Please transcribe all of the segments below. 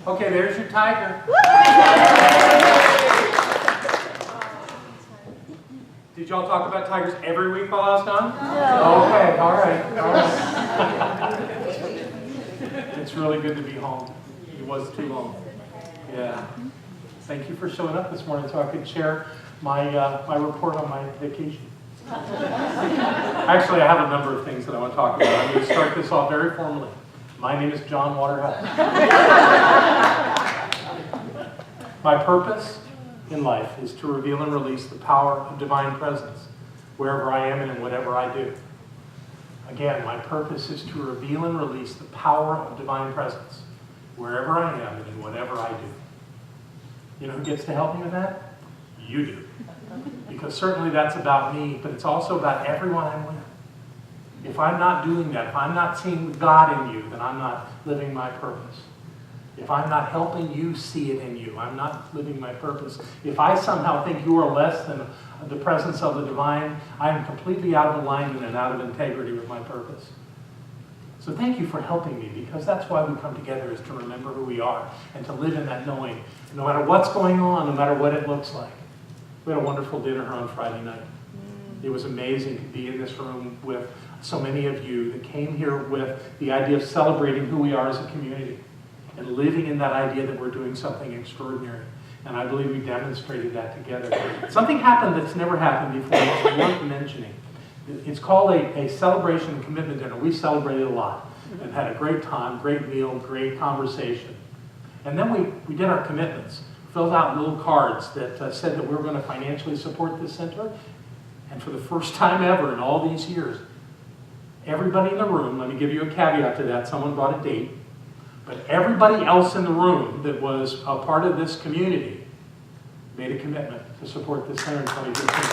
Okay, there's your tiger. Did y'all talk about tigers every week while I was gone? No. Okay, all right. It's really good to be home. It was too long. Yeah. Thank you for showing up this morning so I could share my report on my vacation. Actually, I have a number of things that I want to talk about. I'm going to start this off very formally. My name is John Waterhouse. My purpose in life is to reveal and release the power of divine presence wherever I am and in whatever I do. Again, my purpose is to reveal and release the power of divine presence wherever I am and in whatever I do. You know who gets to help me with that? You do. Because certainly that's about me, but it's also about everyone I'm with. If I'm not doing that, if I'm not seeing God in you, then I'm not living my purpose. If I'm not helping you see it in you, I'm not living my purpose. If I somehow think you are less than the presence of the divine, I am completely out of alignment and out of integrity with my purpose. So thank you for helping me, because that's why we come together, is to remember who we are and to live in that knowing, no matter what's going on, no matter what it looks like. We had a wonderful dinner on Friday night. It was amazing to be in this room with so many of you that came here with the idea of celebrating who we are as a community and living in that idea that we're doing something extraordinary. And I believe we demonstrated that together. Something happened that's never happened before, it's worth mentioning. It's called a celebration and commitment dinner. We celebrated a lot and had a great time, great meal, great conversation. And then we did our commitments, filled out little cards that said that we were going to financially support this center. And for the first time ever in all these years, everybody in the room, let me give you a caveat to that, someone brought a date, but everybody else in the room that was a part of this community made a commitment to support this center in 2015.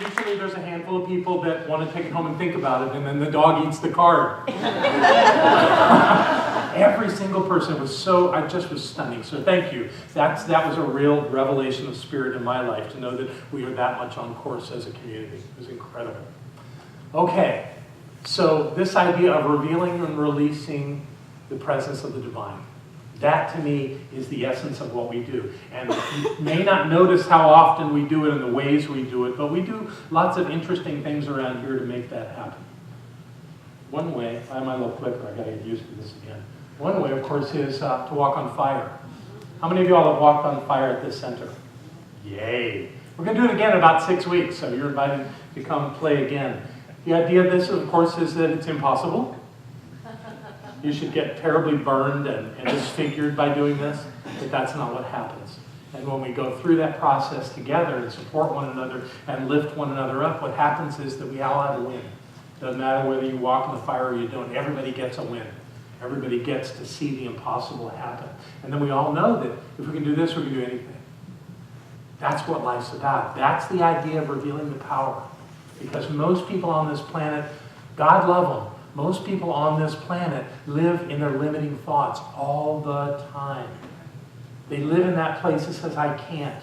Usually there's a handful of people that want to take it home and think about it, and then the dog eats the card. Every single person was I just was stunning. So thank you. That was a real revelation of spirit in my life, to know that we are that much on course as a community. It was incredible. Okay, so this idea of revealing and releasing the presence of the divine. That, to me, is the essence of what we do. And you may not notice how often we do it and the ways we do it, but we do lots of interesting things around here to make that happen. One way, I have my little clicker, I got to get used to this again. One way, of course, is to walk on fire. How many of you all have walked on fire at this center? Yay. We're going to do it again in about 6 weeks, so you're invited to come play again. The idea of this, of course, is that it's impossible. You should get terribly burned and disfigured by doing this, but that's not what happens. And when we go through that process together and support one another and lift one another up, what happens is that we all have a win. Doesn't matter whether you walk in the fire or you don't, everybody gets a win. Everybody gets to see the impossible happen. And then we all know that if we can do this, we can do anything. That's what life's about. That's the idea of revealing the power. Because most people on this planet, God love them, most people on this planet live in their limiting thoughts all the time. They live in that place that says, I can't.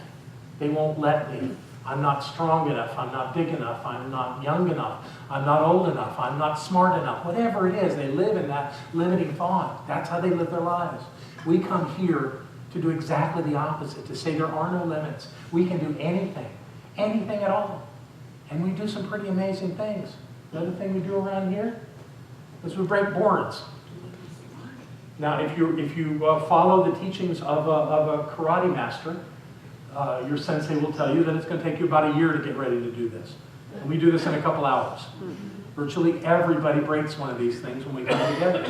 They won't let me. I'm not strong enough. I'm not big enough. I'm not young enough. I'm not old enough. I'm not smart enough. Whatever it is, they live in that limiting thought. That's how they live their lives. We come here to do exactly the opposite, to say there are no limits. We can do anything at all. And we do some pretty amazing things. The other thing we do around here is we break boards. Now, if you follow the teachings of a karate master, your sensei will tell you that it's going to take you about a year to get ready to do this. And we do this in a couple hours. Virtually everybody breaks one of these things when we come together.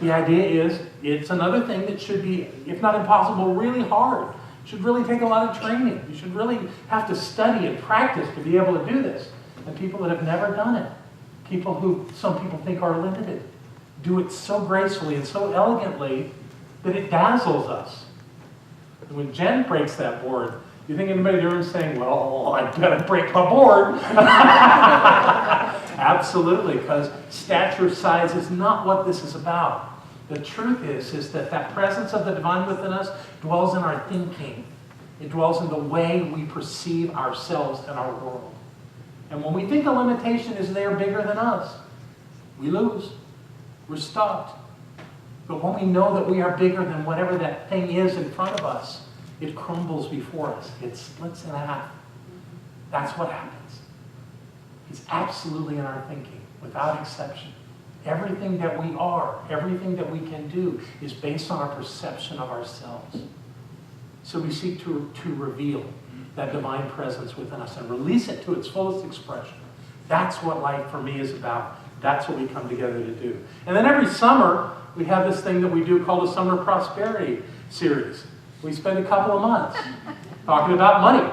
The idea is, it's another thing that should be, if not impossible, really hard. It should really take a lot of training. You should really have to study and practice to be able to do this. And people that have never done it, people who some people think are limited, do it so gracefully and so elegantly that it dazzles us. And when Jen breaks that board, you think anybody in the room is saying, well, I better break my board? Absolutely, because stature, size is not what this is about. The truth is that presence of the divine within us dwells in our thinking. It dwells in the way we perceive ourselves and our world. And when we think a limitation is there bigger than us, we lose. We're stopped. But when we know that we are bigger than whatever that thing is in front of us, it crumbles before us. It splits in half. That's what happens. It's absolutely in our thinking, without exception. Everything that we are, everything that we can do is based on our perception of ourselves. So we seek to reveal that divine presence within us and release it to its fullest expression. That's what life for me is about. That's what we come together to do. And then every summer, we have this thing that we do called a Summer Prosperity Series. We spend a couple of months talking about money.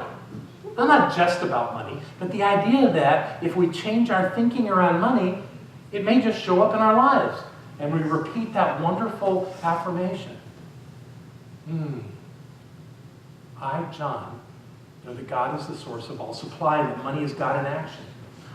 Well, not just about money, but the idea that if we change our thinking around money, it may just show up in our lives. And we repeat that wonderful affirmation. I, John, know that God is the source of all supply and that money is God in action.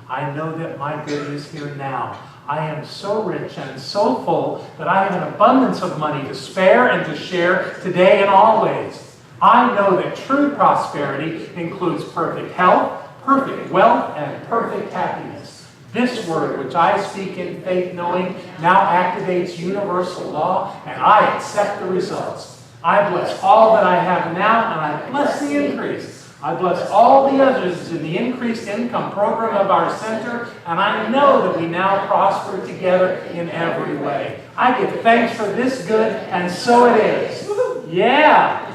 I know that my good is here now. I am so rich and so full that I have an abundance of money to spare and to share today and always. I know that true prosperity includes perfect health, perfect wealth, and perfect happiness. This word, which I speak in faith knowing, now activates universal law, and I accept the results. I bless all that I have now, and I bless the increase. I bless all the others in the increased income program of our center, and I know that we now prosper together in every way. I give thanks for this good, and so it is. Yeah!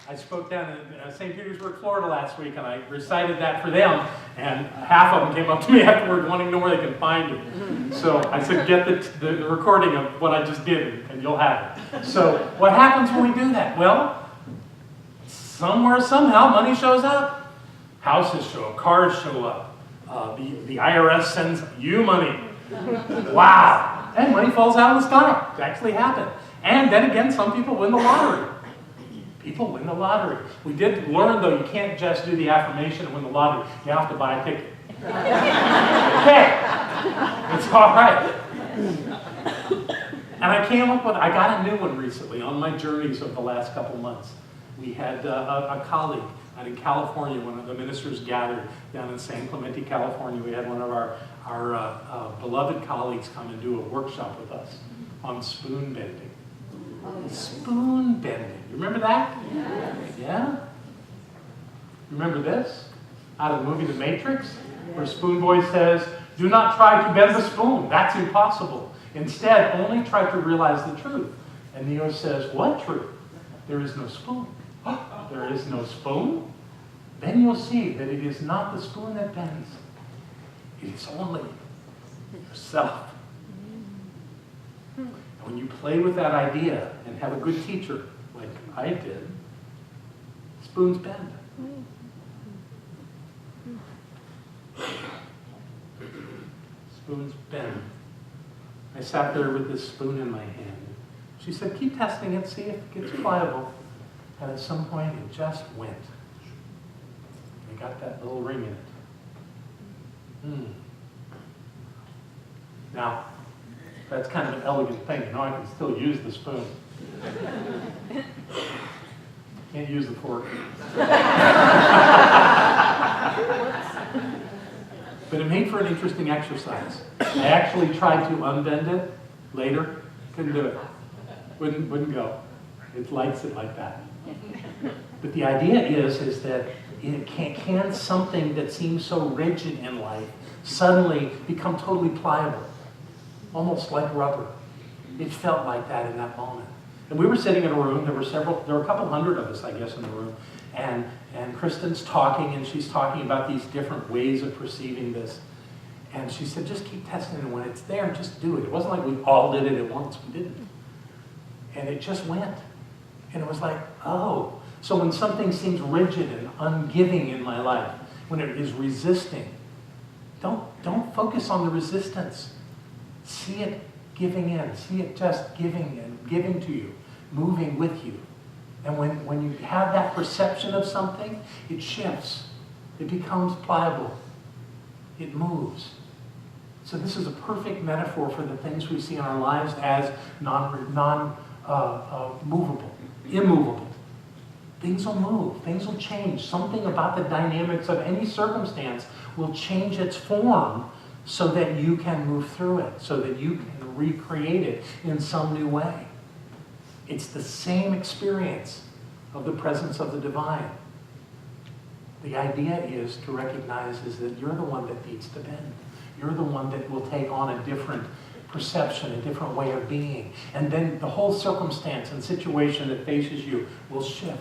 I spoke down in St. Petersburg, Florida last week, and I recited that for them, and half of them came up to me afterward wanting to know where they can find it. So I said, get the recording of what I just did, and you'll have it. So what happens when we do that? Well, somewhere, somehow, money shows up. Houses show up, cars show up. The IRS sends you money. Wow! And money falls out of the sky. It actually happened. And then again, some people win the lottery. People win the lottery. We did learn, though, you can't just do the affirmation and win the lottery. You have to buy a ticket. Okay. It's all right. And I got a new one recently on my journeys of the last couple months. We had a colleague out in California, one of the ministers gathered down in San Clemente, California. We had one of our beloved colleagues come and do a workshop with us on spoon bending. Spoon bending. You remember that? Yeah? Remember this? Out of the movie The Matrix, where Spoon Boy says, do not try to bend the spoon. That's impossible. Instead, only try to realize the truth. And Neo says, what truth? There is no spoon. There is no spoon? Then you'll see that it is not the spoon that bends. It is only yourself. When you play with that idea and have a good teacher, like I did, spoons bend. Spoons bend. I sat there with this spoon in my hand. She said, keep testing it, see if it gets pliable. And at some point, it just went. I got that little ring in it. Now, that's kind of an elegant thing. You know, I can still use the spoon. Can't use the fork. But it made for an interesting exercise. I actually tried to unbend it later. Couldn't do it. Wouldn't go. It likes it like that. But the idea is that can something that seems so rigid in life suddenly become totally pliable? Almost like rubber. It felt like that in that moment. And we were sitting in a room, there were a couple hundred of us, I guess, in the room, and Kristen's talking, and she's talking about these different ways of perceiving this. And she said, just keep testing it, and when it's there, just do it. It wasn't like we all did it at once, we didn't. And it just went. And it was like, oh. So when something seems rigid and ungiving in my life, when it is resisting, don't focus on the resistance. See it giving in. See it just giving and giving to you, moving with you. And when you have that perception of something, it shifts. It becomes pliable. It moves. So this is a perfect metaphor for the things we see in our lives as movable, immovable. things will move, things will change. Something about the dynamics of any circumstance will change its form so that you can move through it, so that you can recreate it in some new way. It's the same experience of the presence of the divine. The idea is to recognize is that you're the one that needs to bend. You're the one that will take on a different perception, a different way of being. And then the whole circumstance and situation that faces you will shift.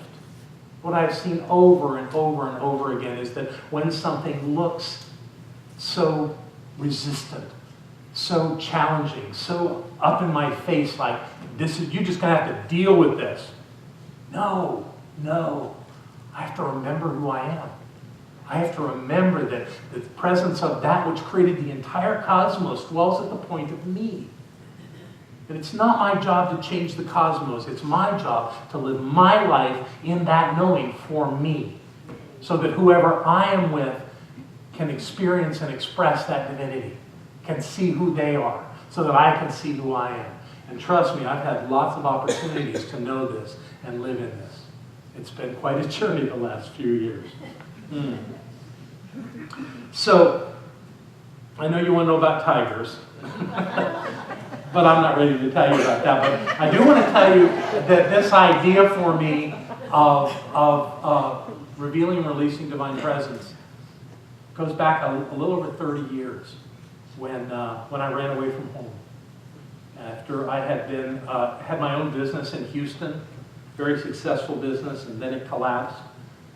What I've seen over and over and over again is that when something looks so resistant, so challenging, so up in my face, like, this is, you're just going to have to deal with this. No. I have to remember who I am. I have to remember that the presence of that which created the entire cosmos dwells at the point of me. And it's not my job to change the cosmos. It's my job to live my life in that knowing for me, so that whoever I am with can experience and express that divinity, can see who they are, so that I can see who I am. And trust me, I've had lots of opportunities to know this and live in this. It's been quite a journey the last few years. So, I know you want to know about tigers, but I'm not ready to tell you about that. But I do want to tell you that this idea for me of revealing and releasing divine presence goes back a little over 30 years when I ran away from home. After I had had my own business in Houston, very successful business, and then it collapsed,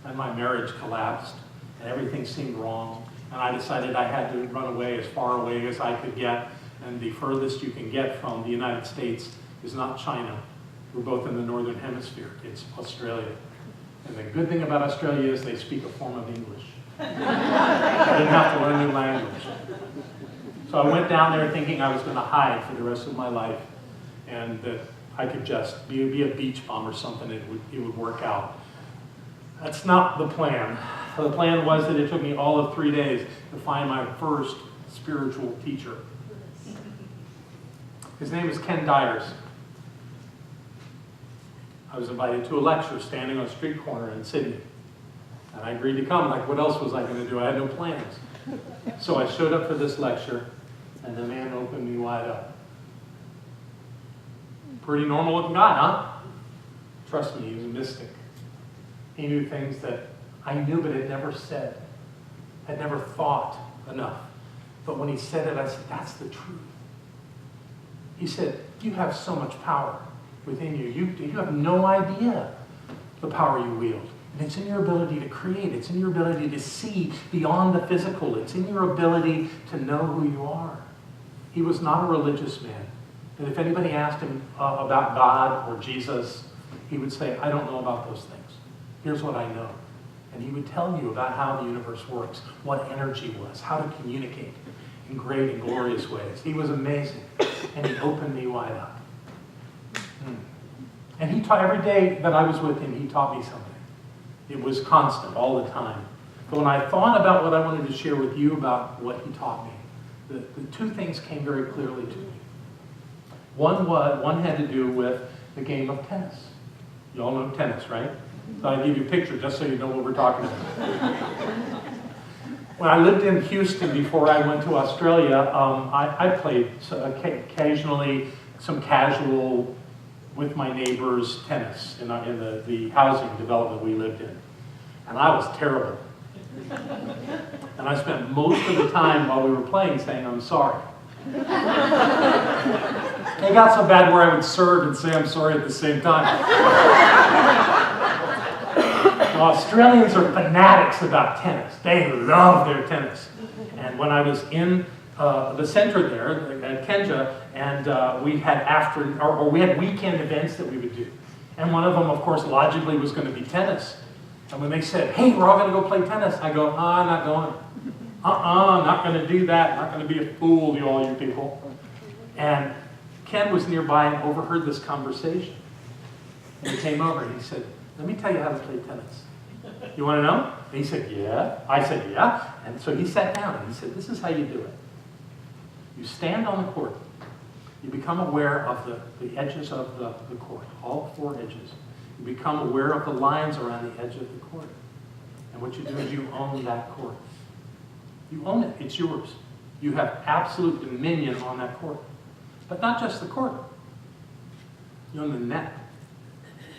and my marriage collapsed, and everything seemed wrong. And I decided I had to run away as far away as I could get, and the furthest you can get from the United States is not China. We're both in the northern hemisphere. It's Australia. And the good thing about Australia is they speak a form of English. I didn't have to learn a new language. So I went down there thinking I was going to hide for the rest of my life, and that I could just be a beach bum or something, it would work out. That's not the plan. The plan was that it took me all of 3 days to find my first spiritual teacher. His name is Ken Dyers. I was invited to a lecture standing on a street corner in Sydney. And I agreed to come. Like, what else was I going to do? I had no plans. So I showed up for this lecture, and the man opened me wide up. Pretty normal looking guy, huh? Trust me, he was a mystic. He knew things that I knew but had never said, had never thought enough. But when he said it, I said, that's the truth. He said, you have so much power within you. You have no idea the power you wield. And it's in your ability to create. It's in your ability to see beyond the physical. It's in your ability to know who you are. He was not a religious man. And if anybody asked him about God or Jesus, he would say, I don't know about those things. Here's what I know. And he would tell you about how the universe works, what energy was, how to communicate in great and glorious ways. He was amazing. And he opened me wide up. And he taught, every day that I was with him, he taught me something. It was constant, all the time. But when I thought about what I wanted to share with you about what he taught me, the two things came very clearly to me. One had to do with the game of tennis. You all know tennis, right? So I give you a picture just so you know what we're talking about. When I lived in Houston before I went to Australia, I played occasionally some casual, with my neighbors, tennis in the housing development we lived in. And I was terrible. And I spent most of the time while we were playing saying, I'm sorry. It got so bad where I would serve and say I'm sorry at the same time. Australians are fanatics about tennis. They love their tennis. And when I was in the center there at Kenja, and we had weekend events that we would do. And one of them, of course, logically was going to be tennis. And when they said, hey, we're all going to go play tennis, I go, I'm not going. I'm not going to do that. I'm not going to be a fool to all you people. And Ken was nearby and overheard this conversation. And he came over and he said, let me tell you how to play tennis. You want to know? And he said, yeah. I said, yeah. And so he sat down and he said, this is how you do it. You stand on the court. You become aware of the edges of the court, all four edges. You become aware of the lines around the edge of the court. And what you do is you own that court. You own it. It's yours. You have absolute dominion on that court. But not just the court. You own the net.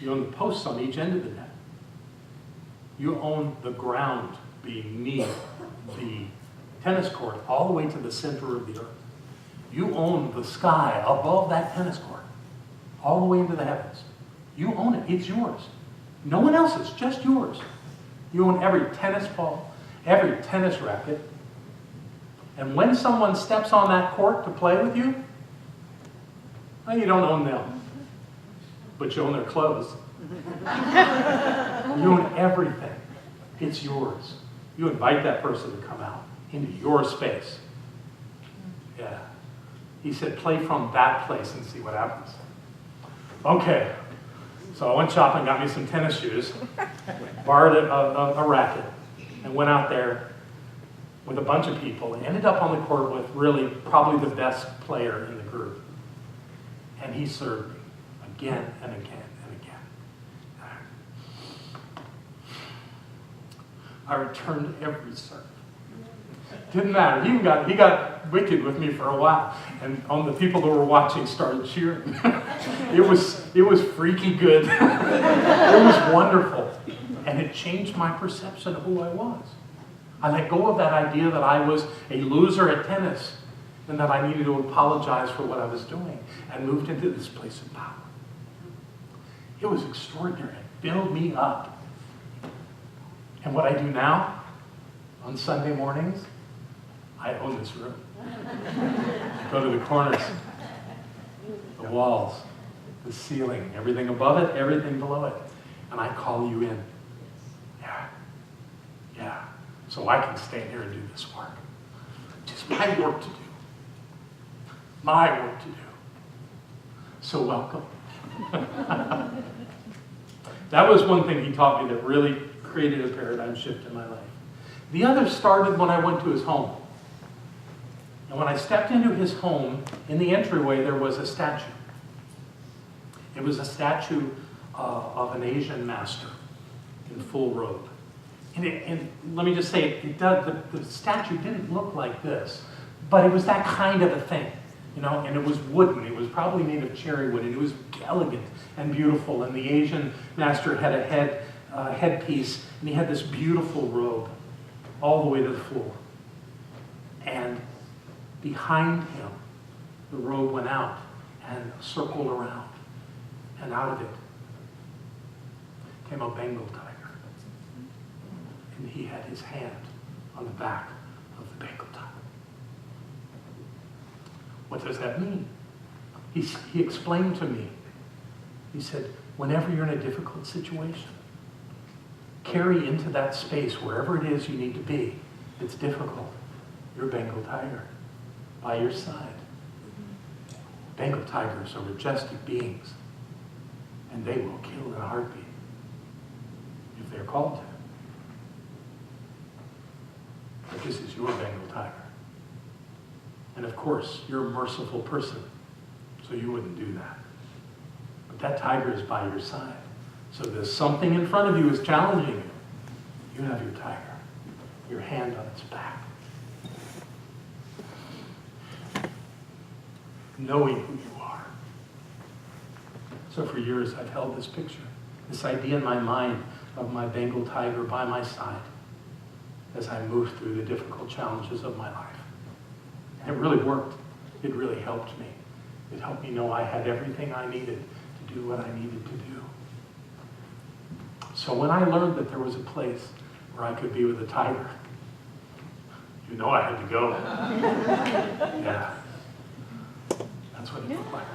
You own the posts on each end of the net. You own the ground beneath the tennis court all the way to the center of the earth. You own the sky above that tennis court all the way into the heavens. You own it. It's yours. No one else's, just yours. You own every tennis ball, every tennis racket. And when someone steps on that court to play with you, well, you don't own them, but you own their clothes. You own everything. It's yours. You invite that person to come out into your space. Yeah. He said, play from that place and see what happens. Okay. So I went shopping, got me some tennis shoes, borrowed a racket, and went out there with a bunch of people and ended up on the court with really probably the best player in the group. And he served me again and again and again. I returned every serve. Didn't matter. He got wicked with me for a while, and the people that were watching started cheering. It was freaky good. It was wonderful, and it changed my perception of who I was. I let go of that idea that I was a loser at tennis, and that I needed to apologize for what I was doing, and moved into this place of power. It was extraordinary. It filled me up. And what I do now, on Sunday mornings, I own this room. I go to the corners, the walls, the ceiling, everything above it, everything below it. And I call you in. Yeah. So I can stand here and do this work. Just my work to do. My work to do. So welcome. That was one thing he taught me that really created a paradigm shift in my life. The other started when I went to his home. And when I stepped into his home, in the entryway there was a statue. It was a statue of an Asian master in full robe. And let me just say, the statue didn't look like this, but it was that kind of a thing, and it was wooden. It was probably made of cherry wood, and it was elegant and beautiful. And the Asian master had a headpiece, and he had this beautiful robe all the way to the floor. And behind him, the robe went out and circled around, and out of it came a Bengal tiger. And he had his hand on the back of the Bengal tiger. What does that mean? He explained to me. He said, whenever you're in a difficult situation, carry into that space, wherever it is you need to be, it's difficult, your Bengal tiger by your side. Bengal tigers are majestic beings, and they will kill in a heartbeat if they're called to. But this is your Bengal tiger. And of course, you're a merciful person, so you wouldn't do that. But that tiger is by your side. So there's something in front of you is challenging you. You have your tiger, your hand on its back. Knowing who you are. So for years I've held this picture, this idea in my mind of my Bengal tiger by my side as I move through the difficult challenges of my life. And it really worked. It really helped me. It helped me know I had everything I needed to do what I needed to do. So when I learned that there was a place where I could be with a tiger, I had to go. Yeah. That's what it looked like.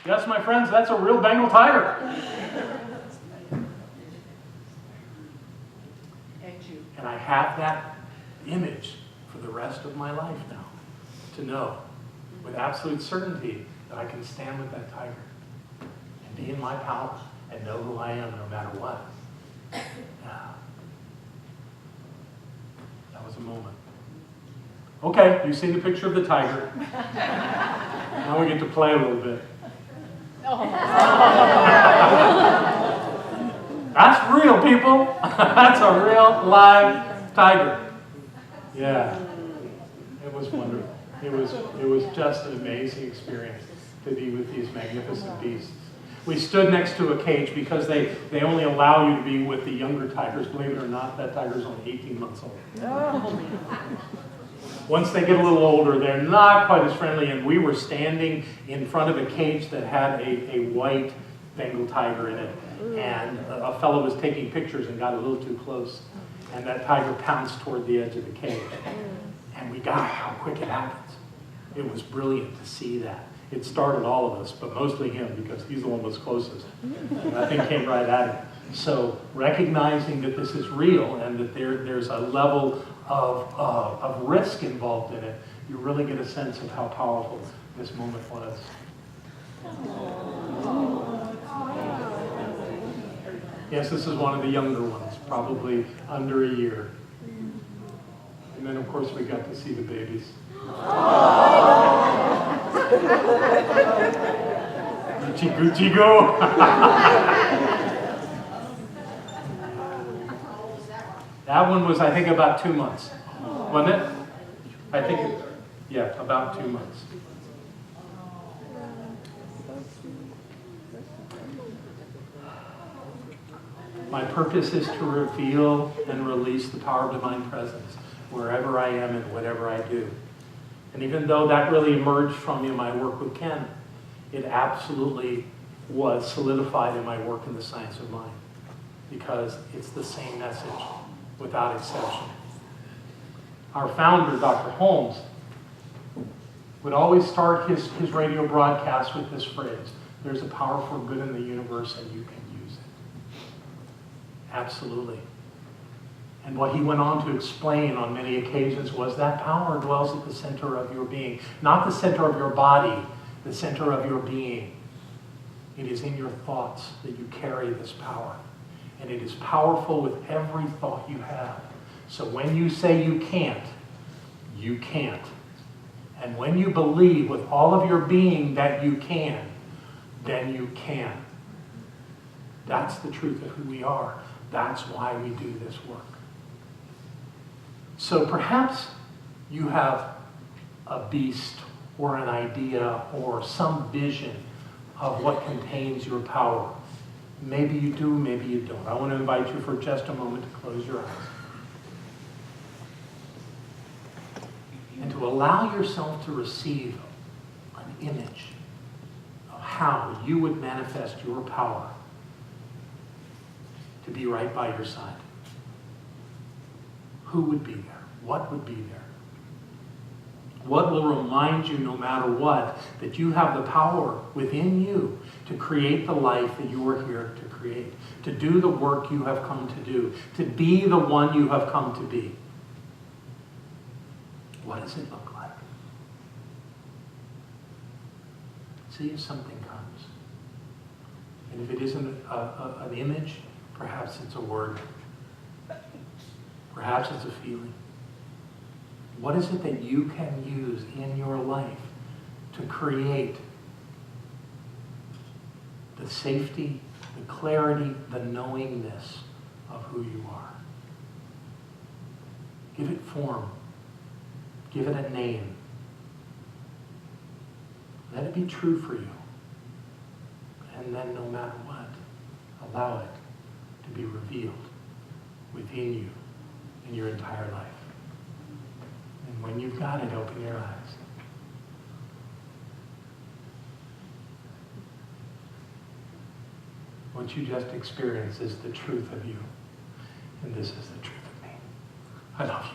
Yes, my friends, that's a real Bengal tiger. And I have that image for the rest of my life now, to know with absolute certainty that I can stand with that tiger and be in my power and know who I am no matter what. Yeah. That was a moment. Okay, you've seen the picture of the tiger. Now we get to play a little bit. That's real, people. That's a real live tiger. Yeah, it was wonderful. It was just an amazing experience to be with these magnificent beasts. We stood next to a cage because they only allow you to be with the younger tigers. Believe it or not, that tiger's only 18 months old. Once they get a little older, they're not quite as friendly, and we were standing in front of a cage that had a white Bengal tiger in it, and a fellow was taking pictures and got a little too close, and that tiger pounced toward the edge of the cage, and we got how quick it happens. It was brilliant to see that. It startled all of us, but mostly him, because he's the one who was closest. And that thing came right at him. So recognizing that this is real and that there's a level of risk involved in it, you really get a sense of how powerful this moment was. Yes, this is one of the younger ones, probably under a year. And then, of course, we got to see the babies. Gucci, Gucci, go! That one was, I think, about 2 months. Wasn't it? I think, yeah, about 2 months. My purpose is to reveal and release the power of divine presence wherever I am and whatever I do. And even though that really emerged from me in my work with Ken, it absolutely was solidified in my work in the science of mind, because it's the same message without exception. Our founder, Dr. Holmes, would always start his radio broadcast with this phrase: there's a power for good in the universe and you can use it. Absolutely. And what he went on to explain on many occasions was that power dwells at the center of your being. Not the center of your body, the center of your being. It is in your thoughts that you carry this power. And it is powerful with every thought you have. So when you say you can't, you can't. And when you believe with all of your being that you can, then you can. That's the truth of who we are. That's why we do this work. So perhaps you have a beast or an idea or some vision of what contains your power. Maybe you do, maybe you don't. I want to invite you for just a moment to close your eyes and to allow yourself to receive an image of how you would manifest your power to be right by your side. Who would be there? What would be there? What will remind you, no matter what, that you have the power within you to create the life that you are here to create, to do the work you have come to do, to be the one you have come to be? What does it look like? See if something comes. And if it isn't an image, perhaps it's a word. Perhaps it's a feeling. What is it that you can use in your life to create the safety, the clarity, the knowingness of who you are? Give it form. Give it a name. Let it be true for you. And then no matter what, allow it to be revealed within you in your entire life. And when you've got it, open your eyes. What you just experienced is the truth of you. And this is the truth of me. I love you.